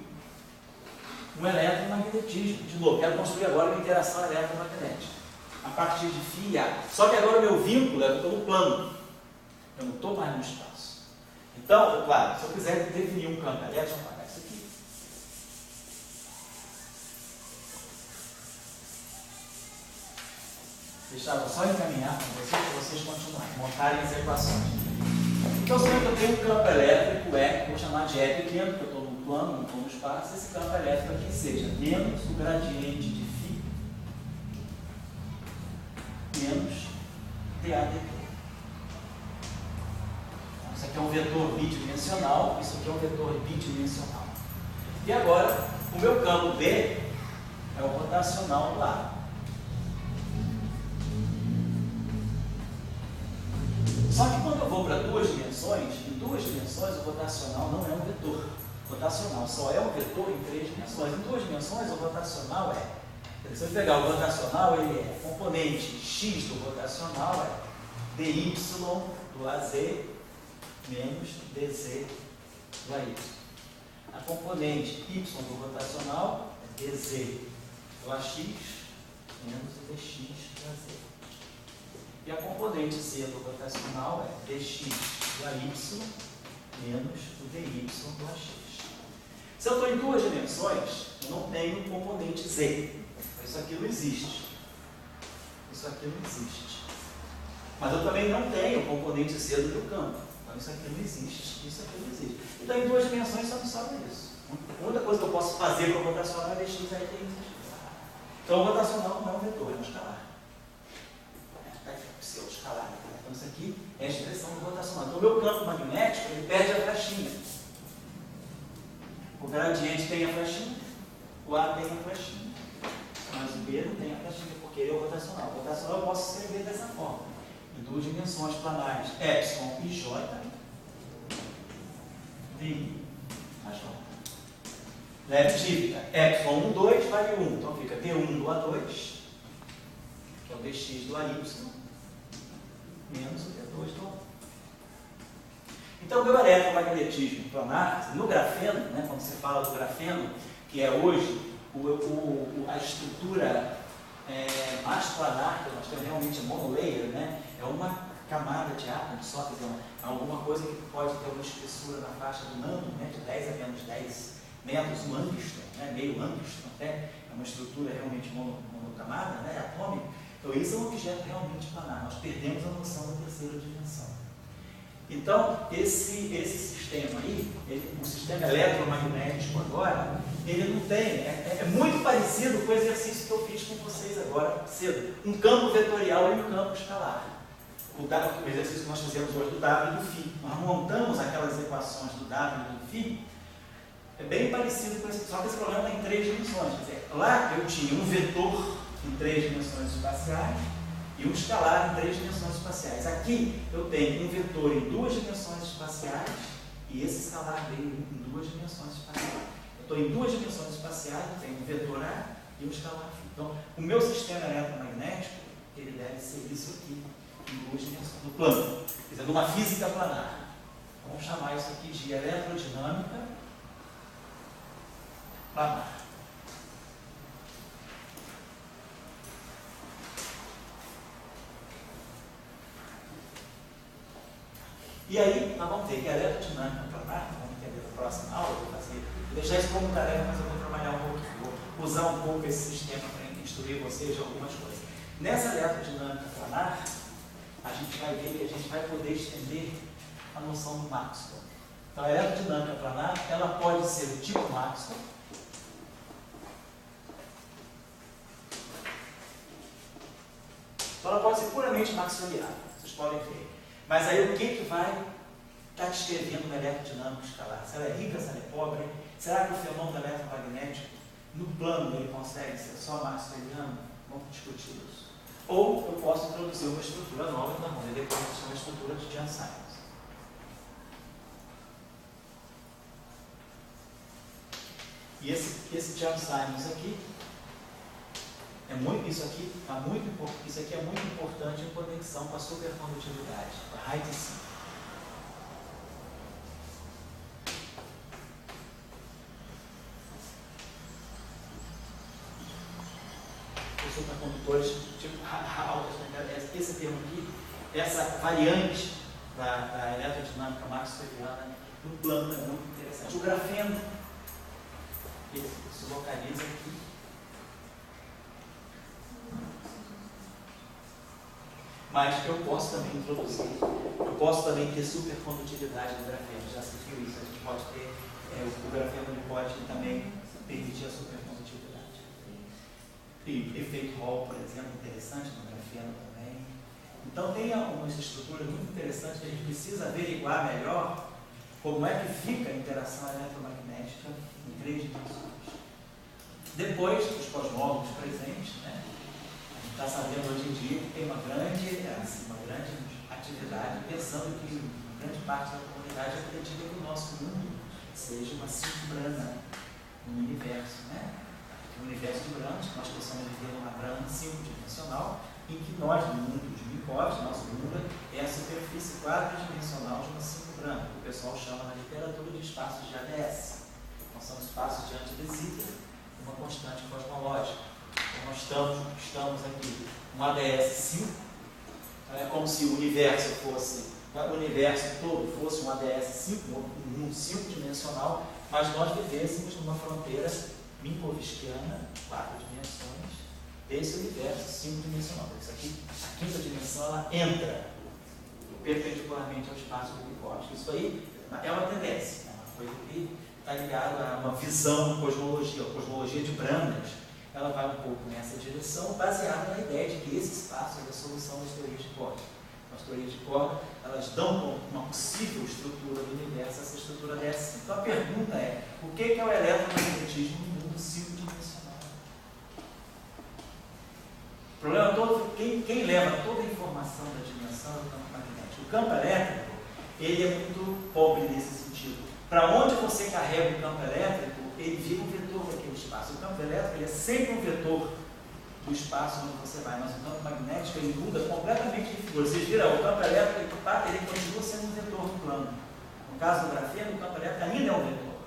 um eletromagnetismo. De novo, quero construir agora uma interação eletromagnética a partir de φ e A. Só que agora o meu vínculo é pelo plano. Eu não estou mais no espaço. Então, claro, se eu quiser definir um campo elétrico, vou apagar isso aqui. Deixava só encaminhar para vocês continuarem, montarem as equações. Então, sempre que eu tenho um campo elétrico, vou chamar de E pequeno, porque eu estou no plano, não estou no espaço, esse campo elétrico aqui seja menos o gradiente de φ menos dAdt. Isso aqui é um vetor bidimensional, isso aqui é um vetor bidimensional. E agora, o meu campo B é o rotacional do A. Só que quando eu vou para 2 dimensões, em 2 dimensões o rotacional não é um vetor. O rotacional só é um vetor em 3 dimensões. Em 2 dimensões o rotacional se eu pegar o rotacional, ele é componente x do rotacional é dy do AZ menos dz do AY. A componente y do rotacional é dz do AX menos o dx do AZ. E a componente z do rotacional é dx do AY menos o dy do AX. Se eu estou em 2 dimensões, eu não tenho componente z. Isso aqui não existe. Isso aqui não existe. Mas eu também não tenho componente z do meu campo. Então isso aqui não existe. Isso aqui não existe. Então em 2 dimensões só me sobra isso. A única coisa que eu posso fazer com o rotacional é dx aí tem isso. Então o rotacional não é um vetor, é um escalar. É pseudo-escalar. Então isso aqui é a expressão do rotacional. Então o meu campo magnético ele perde a flechinha. O gradiente tem a flechinha, o A tem a flechinha. Mas o B não tem a flechinha, porque ele é o rotacional. O rotacional eu posso escrever dessa forma, em 2 dimensões planares, epsilon e j, di mais j. Leve típica, epsilon 1, 2, vale 1. Então fica d1 do A2, que é o dx do AY, menos o d2 do A1. Então, o meu eletromagnetismo planar, no grafeno, né, quando você fala do grafeno, que é hoje a estrutura mais planar, que nós temos realmente monolayer, né? É uma camada de átomos só, quer dizer, alguma coisa que pode ter uma espessura na faixa do nano, né? De 10 a menos 10 metros, um angstrom, né? Meio angstrom até, é uma estrutura realmente monocamada, né? Atômica. Então, isso é um objeto realmente planar. Nós perdemos a noção da terceira dimensão. Então, esse sistema aí, o sistema eletromagnético agora, ele não tem, é muito parecido com o exercício que eu fiz com vocês agora cedo. Um campo vetorial e um campo escalar. O exercício que nós fizemos hoje do W e do φ. Nós montamos aquelas equações do W e do φ, é bem parecido com esse, só que esse problema está em 3 dimensões. Quer dizer, lá eu tinha um vetor em 3 dimensões espaciais, e um escalar em 3 dimensões espaciais. Aqui eu tenho um vetor em 2 dimensões espaciais e esse escalar veio em 2 dimensões espaciais. Eu estou em 2 dimensões espaciais, eu tenho um vetor A e um escalar φ. Então, o meu sistema eletromagnético, ele deve ser isso aqui, em 2 dimensões, no plano, quer dizer, numa física planar. Vamos chamar isso aqui de eletrodinâmica planar. E aí, nós vamos ter que a eletrodinâmica planar, vamos entender na próxima aula, vou deixar isso como tarefa, mas eu vou trabalhar um pouco, vou usar um pouco esse sistema para instruir vocês de algumas coisas. Nessa eletrodinâmica planar, a gente vai ver que a gente vai poder estender a noção do Maxwell. Então, a eletrodinâmica planar, ela pode ser do tipo Maxwell, então ela pode ser puramente maxwelliana, vocês podem ver. Mas aí o que vai estar descrevendo uma eletrodinâmica escalar? Se ela é rica, se ela é pobre? Será que o fenômeno eletromagnético, no plano, ele consegue ser só maxwelliano? Vamos discutir isso. Ou eu posso introduzir uma estrutura nova, que nós vamos ver depois que chama estrutura de Jan-Simons. E esse Jan-Simons aqui, isso aqui é muito importante em conexão com a supercondutividade, a Heidt-Zinn. Os supercondutores tipo altas, esse termo aqui, essa variante da eletrodinâmica maxwelliana no plano é muito interessante. O grafeno, ele se localiza aqui. Mas eu posso também introduzir, eu posso também ter supercondutividade do grafeno. Já se viu isso, a gente pode ter, o grafeno ele pode também permitir a supercondutividade. E efeito Hall, por exemplo, interessante no grafeno também. Então tem algumas estruturas muito interessantes que a gente precisa averiguar melhor como é que fica a interação eletromagnética em 3 dimensões. Depois, os cosmólogos presentes, né? Está sabendo hoje em dia que tem uma grande atividade, pensando que uma grande parte da comunidade acredita que o nosso mundo seja uma cinco-brana no universo, né? Um universo de brancos, nós possamos viver numa brana 5-dimensional, em que nós, no mundo de Minkowski, nosso mundo é a superfície 4-dimensional de uma cinco-brana, que o pessoal chama na literatura de espaços de ADS. Então, são espaços de antivisível, uma constante cosmológica. Então, nós estamos aqui, um ADS 5, é como se o universo todo fosse um ADS 5, um mundo 5-dimensional, mas nós vivêssemos numa fronteira minkowskiana, 4 dimensões, desse universo 5-dimensional. Isso aqui, a 5ª dimensão, ela entra perpendicularmente ao espaço do Minkowski. Isso aí é uma tendência, é uma coisa que está ligada a uma visão de cosmologia, a cosmologia de Brandas. Ela vai um pouco nessa direção, baseada na ideia de que esse espaço é a solução das teorias de Corda. As teorias de Corda, elas dão uma possível estrutura do universo, essa estrutura dessa. Então a pergunta é, o que é o eletromagnetismo no mundo 5-dimensional? O problema todo, quem leva toda a informação da dimensão é o campo magnético. O campo elétrico, ele é muito pobre nesse sentido. Para onde você carrega o campo elétrico, ele vira um vetor daquele espaço. O campo elétrico ele é sempre um vetor do espaço onde você vai, mas o campo magnético ele muda completamente de figura. Vocês viram, o campo elétrico ele continua sendo um vetor no plano. No caso do grafeno, o campo elétrico ainda é um vetor,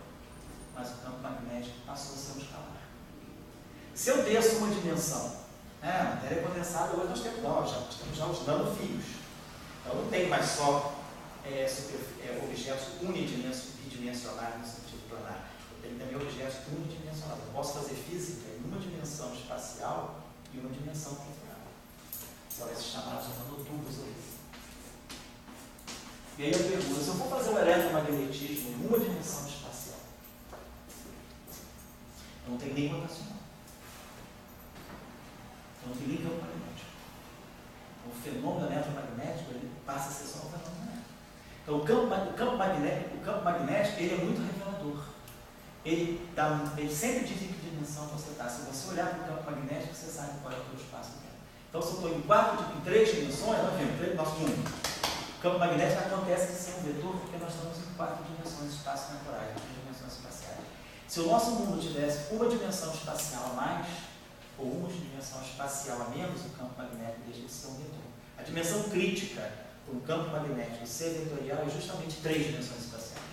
mas o campo magnético passou a ser um escalar. Se eu desço uma dimensão, a matéria condensada, hoje nós temos já os nanofios. Então não tem mais só objetos bidimensionais no sentido planar. Tem também objetos unidimensionais. Eu posso fazer física em uma dimensão espacial e uma dimensão temporal. São esses chamados nanotubos aí. E aí eu pergunto, se eu for fazer um eletromagnetismo em uma dimensão espacial, eu não tenho nem rotacional. Eu não tenho nem campo magnético. O fenômeno eletromagnético ele passa a ser só um fenômeno magnético. Então o campo magnético ele é muito revelador. Ele sempre diz em que dimensão você está. Se você olhar para o campo magnético, você sabe qual é o seu espaço dentro. Então, se eu estou em 3 dimensões, nós vemos, nosso mundo. O campo magnético acontece de ser um vetor porque nós estamos em 4 dimensões espaço-temporais, 3 dimensões espaciais. Se o nosso mundo tivesse uma dimensão espacial a mais, ou uma dimensão espacial a menos, o campo magnético deixa de ser um vetor. A dimensão crítica para um campo magnético ser vetorial é justamente 3 dimensões espaciais.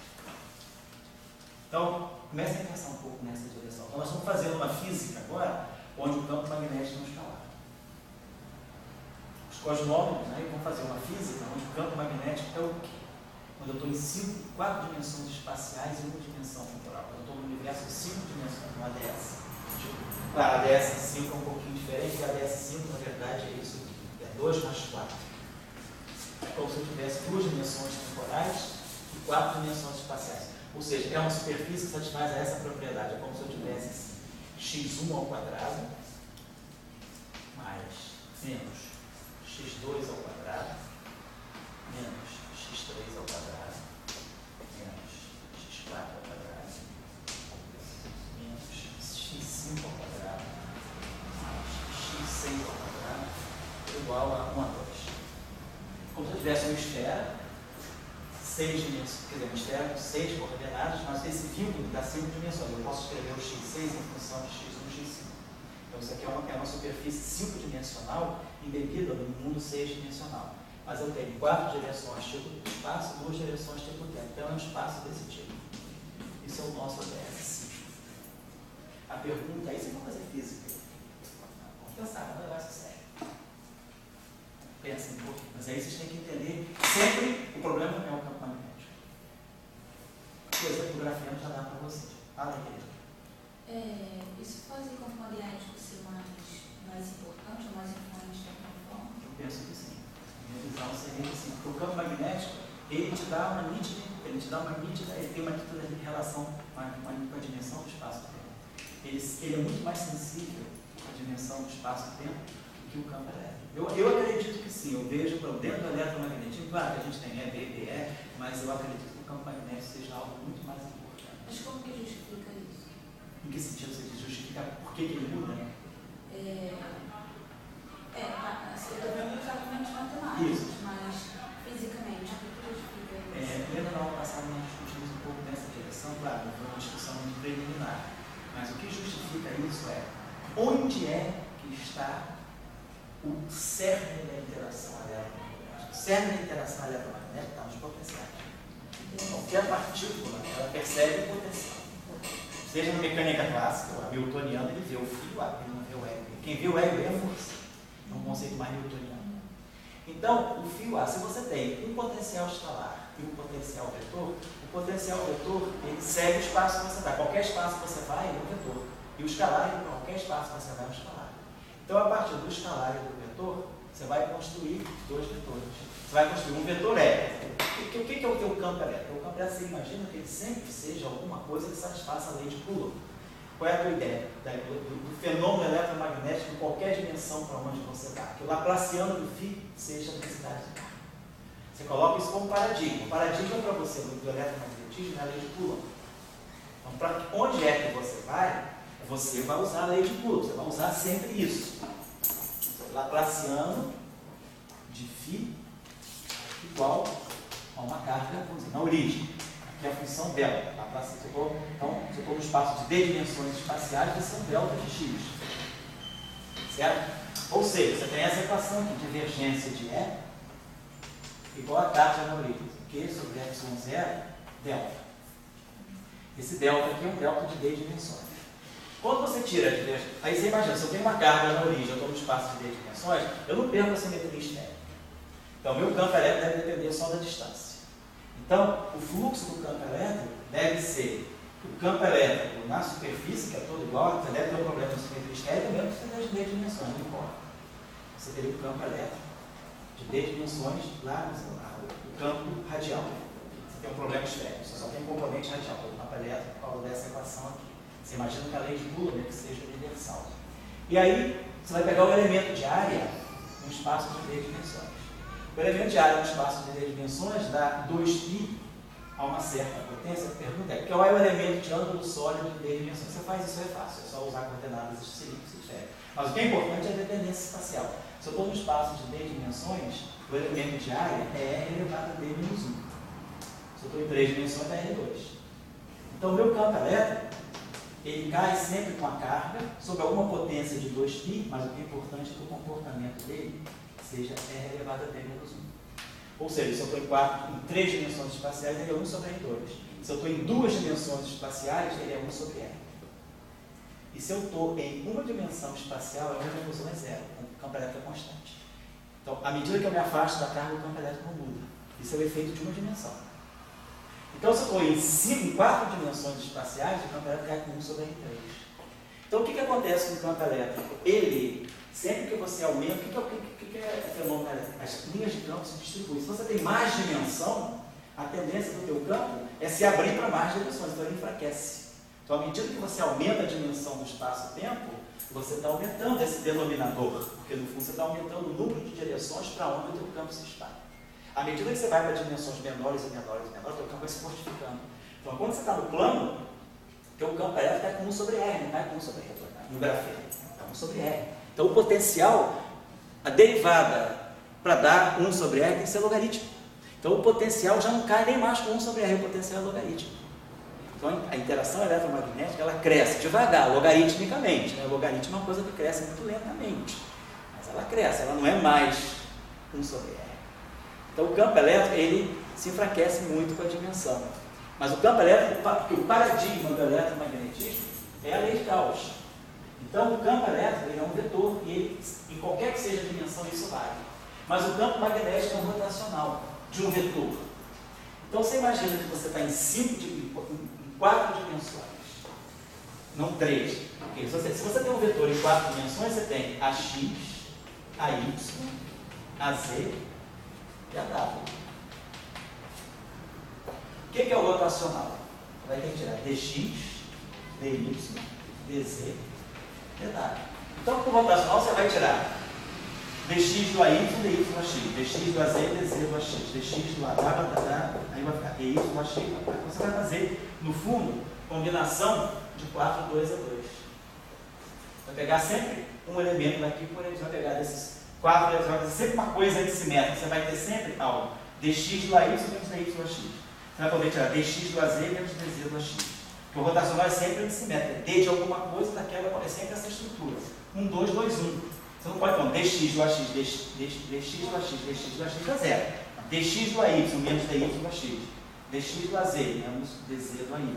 Então, comecem a pensar um pouco nessa direção. Então, nós estamos fazendo uma física agora, onde o campo magnético não escalar. Os cosmólogos vão fazer uma física onde o campo magnético é o quê? quando eu estou em 4 dimensões espaciais e 1 dimensão temporal. Quando eu estou no universo de 5 dimensões, no ADS. Claro, a ADS 5 é um pouquinho diferente, a ADS 5 na verdade é isso aqui, é 2 mais 4. É como se eu tivesse 2 dimensões temporais e 4 dimensões espaciais. Ou seja, é uma superfície que satisfaz essa propriedade. É como se eu tivesse x1 ao quadrado mais menos x2 ao quadrado menos x3 ao quadrado menos x4 ao quadrado menos x5 ao quadrado mais x6 ao quadrado igual a 1 a 2. Como se eu tivesse uma esfera, 6 dimensões, quer dizer, uma esfera com 6 coordenadas, mas esse vínculo dá 5 dimensões. Eu posso escrever o x6 em função de x1 e x5. Então isso aqui é uma superfície 5-dimensional embebida no mundo 6-dimensional. Mas eu tenho 4 direções tipo espaço, 2 direções tipo tempo. Então é um espaço desse tipo. Isso é o nosso ADS. A pergunta aí, você vai fazer física. Vamos pensar, é um negócio sério. Pensem um pouquinho. Mas aí vocês têm que entender sempre o problema é o campo magnético. Coisa que o grafeno já dá para vocês. Fala aí, querido. Isso faz o campo magnético ser mais importante ou mais influente da forma? Eu penso que sim. Minha visão seria que sim. Porque o campo magnético, ele te dá uma nítida, ele tem uma nítida relação com a dimensão do espaço-tempo. Ele é muito mais sensível à dimensão do espaço-tempo do que o campo elétrico. Eu acredito que sim, eu vejo dentro do eletromagnetismo, claro que a gente tem E, B, BE, mas eu acredito que o campo magnético seja algo muito mais importante. Mas como que justifica isso? Em que sentido você diz justificar por que ele muda? Você deve muitos argumentos matemáticos, Isso. mas fisicamente, o que justifica isso? Primeiro, na aula passada, nós discutimos um pouco nessa direção, claro, foi uma discussão muito preliminar, mas o que justifica isso é onde é que está o cerne da interação eletromagnética. O cerne da interação eletromagnética está nos potenciais. Qualquer partícula, ela percebe o potencial. Seja na mecânica clássica, o hamiltoniano, ele vê o fio A, ele não vê o ego. Quem vê o ego é a força. É um conceito mais newtoniano. Então, o fio A, se você tem um potencial escalar e um potencial vetor, o potencial vetor, ele segue o espaço que você vai. Qualquer espaço que você vai, é um vetor. E o escalar, qualquer espaço que você vai, é um escalar. Então, a partir do escalar e do vetor, você vai construir 2 vetores. Você vai construir um vetor elétrico. O que é o teu campo elétrico? O campo elétrico, você imagina que ele sempre seja alguma coisa que satisfaça a lei de Coulomb. Qual é a tua ideia do fenômeno eletromagnético em qualquer dimensão para onde você vai? Que o laplaciano do φ seja a densidade de carga. Você coloca isso como paradigma. O paradigma para você do eletromagnetismo é a lei de Coulomb. Então, para onde é que você vai usar a lei de Coulomb. Você vai usar sempre isso. Laplaciano de φ igual a uma carga, vamos dizer, na origem. Aqui é a função delta. Então, se eu estou no espaço de d dimensões espaciais, vai ser um delta de x. Certo? Ou seja, você tem essa equação aqui, divergência de E igual a carga na origem. Q sobre ε0, delta. Esse delta aqui é um delta de d dimensões. Quando você tira a divergência, aí você imagina, se eu tenho uma carga na origem, eu estou no espaço de d dimensões, eu não perco a simetria esférica. Então, meu campo elétrico deve depender só da distância. Então, o fluxo do campo elétrico deve ser o campo elétrico na superfície, que é todo igual, você deve ter um problema de simetria esférica, mesmo que você tenha de d dimensões, não importa. Você teria o campo elétrico de d dimensões lá no campo radial. Você tem um problema esférico, você só tem um componente radial, o campo elétrico, por causa dessa equação aqui. Você imagina que a lei de Coulomb que seja universal. E aí, você vai pegar o elemento de área no espaço de d dimensões. O elemento de área no espaço de d dimensões dá 2π a uma certa potência. A pergunta é, qual é o elemento de ângulo sólido de d dimensões? Você faz isso, é fácil, é só usar coordenadas cilíndricas e esféricas. Mas o que é importante é a dependência espacial. Se eu estou no espaço de d dimensões, o elemento de área é r elevado a d menos 1. Se eu estou em 3 dimensões, é r2. Então, o meu campo elétrico, ele cai sempre com a carga sobre alguma potência de 2π, mas o que é importante é que o comportamento dele seja r elevado a d menos 1. Ou seja, se eu estou em 3 dimensões espaciais, ele é 1 sobre R2. Se eu estou em 2 dimensões espaciais, ele é 1 sobre R. E se eu estou em uma dimensão espacial, a minha evolução é zero, o campo elétrico é constante. Então, à medida que eu me afasto da carga, o campo elétrico não muda. Isso é o efeito de uma dimensão. Então, se eu estou em 4 dimensões espaciais, o campo elétrico cai com 1 sobre R3. Então, o que acontece com o campo elétrico? Ele, sempre que você aumenta, o que é fenômeno elétrico? As linhas de campo se distribuem. Se você tem mais dimensão, a tendência do teu campo é se abrir para mais dimensões, então ele enfraquece. Então, à medida que você aumenta a dimensão do espaço-tempo, você está aumentando esse denominador, porque no fundo você está aumentando o número de direções para onde o teu campo se espalha. À medida que você vai para dimensões menores e menores e menores, o teu campo vai se fortificando. Então, quando você está no plano, o teu campo elétrico está com 1 sobre R, não está com 1 sobre R, no grafeno, está 1 sobre R. Então, o potencial, a derivada para dar 1 sobre R tem que ser logarítmico. Então, o potencial já não cai nem mais com 1 sobre R, o potencial é logarítmico. Então, a interação eletromagnética, ela cresce devagar, logaritmicamente. Né? Logaritmo é uma coisa que cresce muito lentamente. Mas ela cresce, ela não é mais 1 sobre R. Então, o campo elétrico, ele se enfraquece muito com a dimensão. Mas o campo elétrico, porque o paradigma do eletromagnetismo é a lei de Gauss. Então, o campo elétrico ele é um vetor, e ele, em qualquer que seja a dimensão, isso vale. Mas o campo magnético é um rotacional de um vetor. Então, você imagina que você está em 4 dimensões, não 3. Porque se você tem um vetor em 4 dimensões, você tem AX, AY, AZ e AW. O que é o rotacional? Vai ter que tirar DX, DY, DZ, DW. Então, com o rotacional, você vai tirar dx do AY, dy do AX, dx do AZ, dz do AX, dx do AW, aí vai ficar dy do AX. Você vai fazer, no fundo, combinação de 4, 2 a 2. Vai pegar sempre um elemento daqui, por exemplo, vai pegar desses 4 elementos, vai fazer sempre uma coisa antissimétrica. Você vai ter sempre algo dx do AY menos dy do AX. Você vai poder tirar dx do AZ menos dz do AX. Porque o rotacional é sempre antissimétrico. D de alguma coisa, daquela é sempre essa estrutura. 1, 2, 2, 1. Você não pode falar dx do AX, dx do AX, dx do AX dá 0. Dx do AY menos dy do AX. Dx do AZ menos dz do AY.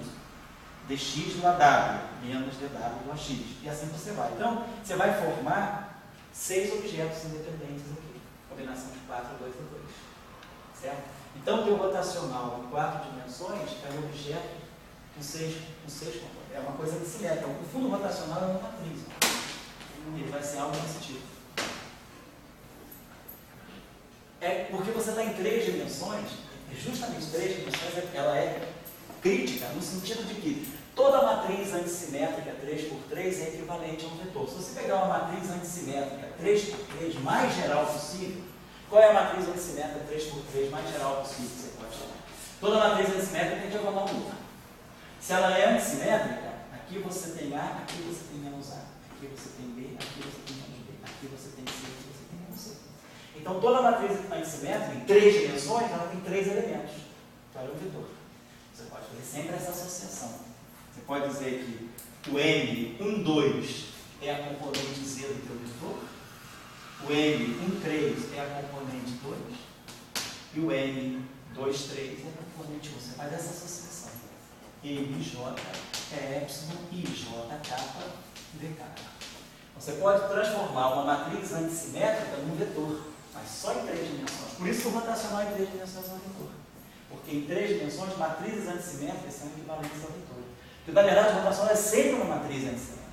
Dx do AW menos dw do AX. E assim você vai. Então, você vai formar 6 objetos independentes aqui. Combinação de 4, 2 a 2. Certo? Então, o teu rotacional em 4 dimensões é um objeto com 6 componentes. É uma coisa antissimétrica. O fundo rotacional é uma matriz. Ele vai ser algo desse tipo. É porque você está em 3 dimensões, e justamente 3 dimensões, ela é crítica, no sentido de que toda matriz antissimétrica 3×3 é equivalente a um vetor. Se você pegar uma matriz antissimétrica 3×3 mais geral possível, qual é a matriz antissimétrica 3×3 mais geral possível que você pode chamar? Toda matriz antissimétrica tem diagonal dupla. Se ela é antissimétrica, aqui você tem A, aqui você tem menos A. Aqui você tem B, aqui você tem menos B, aqui você tem C, aqui você tem menos C. Então, toda matriz antissimétrica, em 3 dimensões, ela tem 3 elementos. Então, é um vetor. Você pode fazer sempre essa associação. Você pode dizer que o M12 é a componente Z do teu vetor, o M13 é a componente 2 e o M23 é a componente 1. Você faz essa associação. MJ é epsilon e JK dk. Você pode transformar uma matriz antissimétrica num vetor, mas só em 3 dimensões. Por isso que o rotacional em 3 dimensões é um vetor. Porque em 3 dimensões, matrizes antissimétricas são equivalentes ao vetor. Porque, na verdade, o rotacional é sempre uma matriz antissimétrica,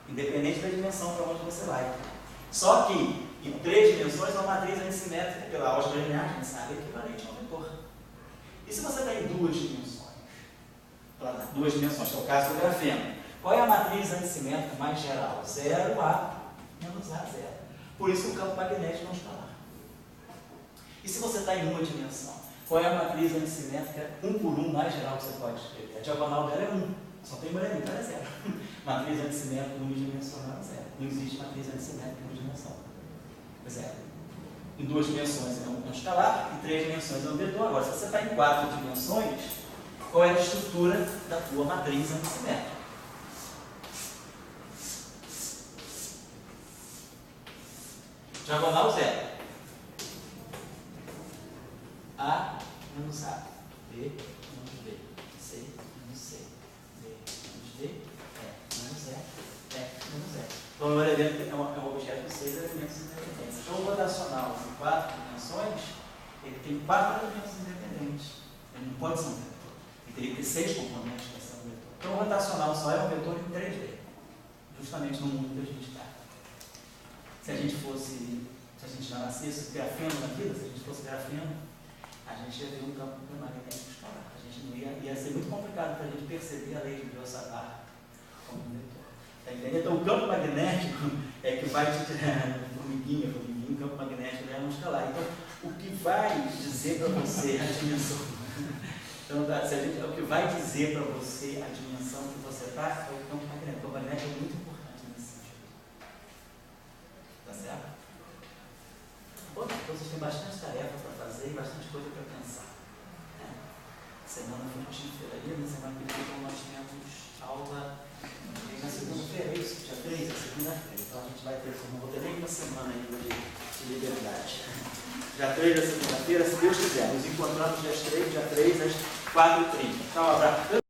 independente da dimensão para onde você vai. Só que, em 3 dimensões, uma matriz antissimétrica, pela álgebra linear, a gente sabe, é equivalente ao vetor. E se você está em 2 dimensões? 2 dimensões, que é o caso do grafeno. Qual é a matriz antissimétrica mais geral? 0, A, menos A, 0. Por isso que o campo magnético não está lá. E se você está em uma dimensão? Qual é a matriz antissimétrica 1 por 1 mais geral que você pode escrever? A diagonal dela é 1. Só tem uma elemento, ela é 0. Matriz antissimétrica unidimensional é 0. Não existe matriz antissimétrica unidimensional. É 0. Em 2 dimensões é um escalar, em 3 dimensões é um vetor. Agora, se você está em 4 dimensões, qual é a estrutura da tua matriz antissimétrica? Diagonal 0. A menos A. B menos B. C menos C. D menos D. E menos E. E menos E. Então, o elemento é um objeto de 6 elementos independentes. Então, o rotacional em 4 dimensões, ele tem 4 elementos independentes. Ele não pode ser um vetor. E teria que ter 6 componentes para ser um vetor. Então, o rotacional só é um vetor em 3D, justamente no mundo que a gente está. Se a gente já nascesse grafeno na vida, se a gente fosse grafeno, a gente ia ver um campo magnético escalar. A gente não ia ser muito complicado para a gente perceber a lei de Biot-Savart como um vetor. Tá entendendo? Então, o campo magnético é que vai te tirar formiguinha, o campo magnético é um escalar. Então, o que vai dizer para você a dimensão, então, o que vai dizer para você a dimensão que você está é o campo magnético. O campo magnético é muito importante nesse sentido. Tá certo? Bom, então vocês têm bastante tarefa para fazer e bastante coisa para pensar. Né? Semana frutífera aí, na semana que vem nós temos aula na segunda-feira, isso, dia 3, a segunda-feira. Então a gente vai ter, não vou ter nem uma semana ainda de liberdade. Dia 3 da segunda-feira, se Deus quiser. Nos encontramos dia 3 às 4h30. Tchau, um abraço.